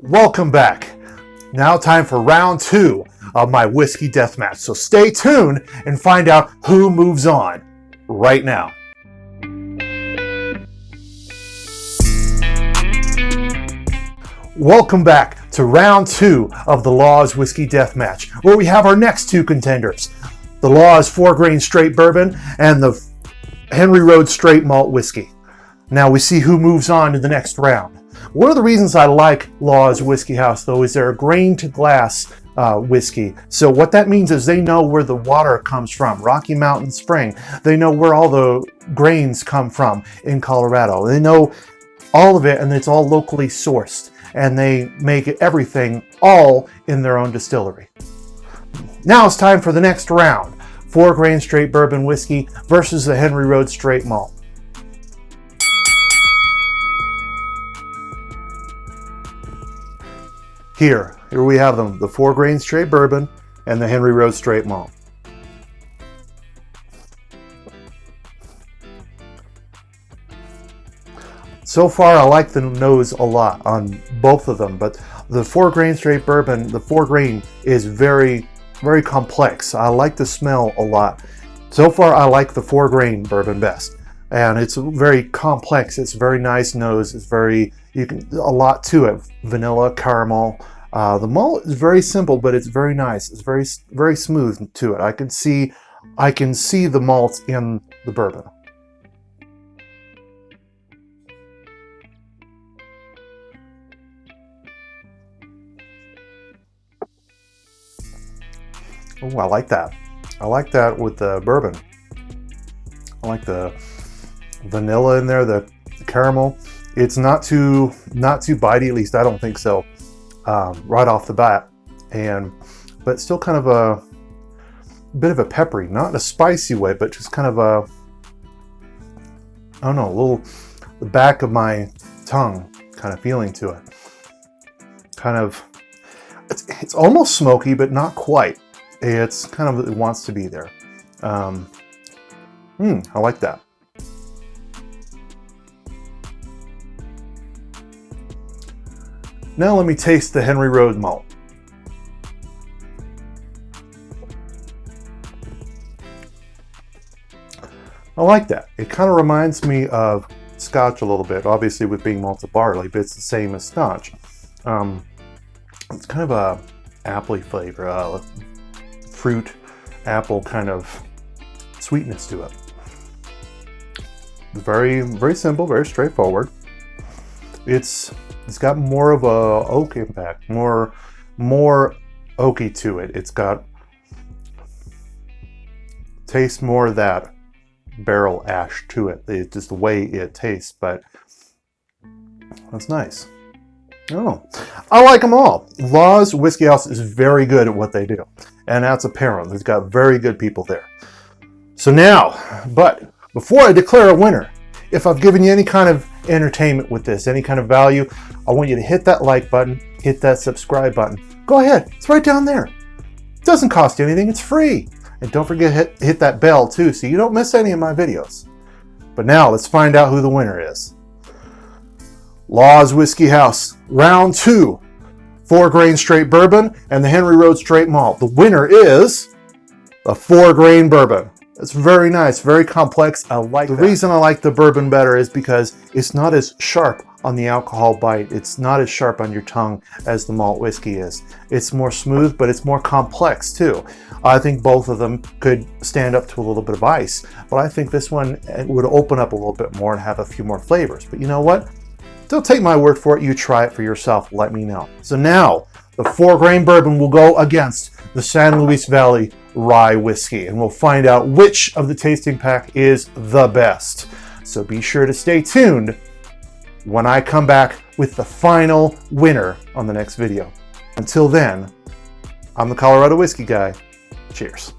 Welcome back. Now time for round 2 of my whiskey deathmatch. So stay tuned and find out who moves on right now. Welcome back to round 2 of the Laws Whiskey Deathmatch, where we have our next 2 contenders, the Laws Four-Grain Straight Bourbon and the Henry Road Straight Malt Whiskey. Now we see who moves on to the next round. One of the reasons I like Laws Whiskey House, though, is they're a grain-to-glass whiskey. So what that means is they know where the water comes from, Rocky Mountain Spring. They know where all the grains come from in Colorado. They know all of it, and it's all locally sourced. And they make everything all in their own distillery. Now it's time for the next round. Four-Grain Straight Bourbon Whiskey versus the Henry Road Straight Malt. Here we have them, the Four-Grain Straight Bourbon and the Henry Road Straight Malt. So far, I like the nose a lot on both of them, but the Four-Grain Straight Bourbon, the 4-grain is very, very complex. I like the smell a lot. So far, I like the 4-grain bourbon best. And it's very complex. It's very nice nose. It's a lot to it. Vanilla, caramel. The malt is very simple, but it's very nice. It's very, very smooth to it. I can see the malt in the bourbon. Oh, I like that. I like that with the bourbon. I like the vanilla in there, the caramel. It's not too bitey, at least I don't think so, right off the bat. But still kind of a bit of a peppery, not in a spicy way, but just kind of the back of my tongue kind of feeling to it. It's almost smoky, but not quite. It wants to be there. I like that. Now let me taste the Henry Road Malt. I like that. It kind of reminds me of Scotch a little bit, obviously with being malted barley, but it's the same as Scotch. It's kind of a appley flavor, fruit, apple kind of sweetness to it. Very, very simple, very straightforward. It's got more of a oak impact, more oaky to it. It's got tastes more of that barrel ash to it. It's just the way it tastes, but that's nice. Oh, I like them all. Laws Whiskey House is very good at what they do, and that's apparent. They've got very good people there. So now, but before I declare a winner, if I've given you any kind of entertainment with this, any kind of value, I want you to hit that like button, hit that subscribe button. Go ahead, it's right down there. It doesn't cost you anything, it's free. And don't forget hit that bell too, so you don't miss any of my videos. But now let's find out who the winner is. Laws Whiskey House, round 2, 4-grain straight bourbon and the Henry Road Straight Malt. The winner is the 4-grain bourbon. It's very nice, very complex. I like that. The reason I like the bourbon better is because it's not as sharp on the alcohol bite. It's not as sharp on your tongue as the malt whiskey is. It's more smooth, but it's more complex too. I think both of them could stand up to a little bit of ice, but I think this one would open up a little bit more and have a few more flavors. But you know what? Don't take my word for it. You try it for yourself. Let me know. So now the 4-grain bourbon will go against the San Luis Valley Rye whiskey, and we'll find out which of the tasting pack is the best. So be sure to stay tuned when I come back with the final winner on the next video. Until then, I'm the Colorado Whiskey Guy. Cheers.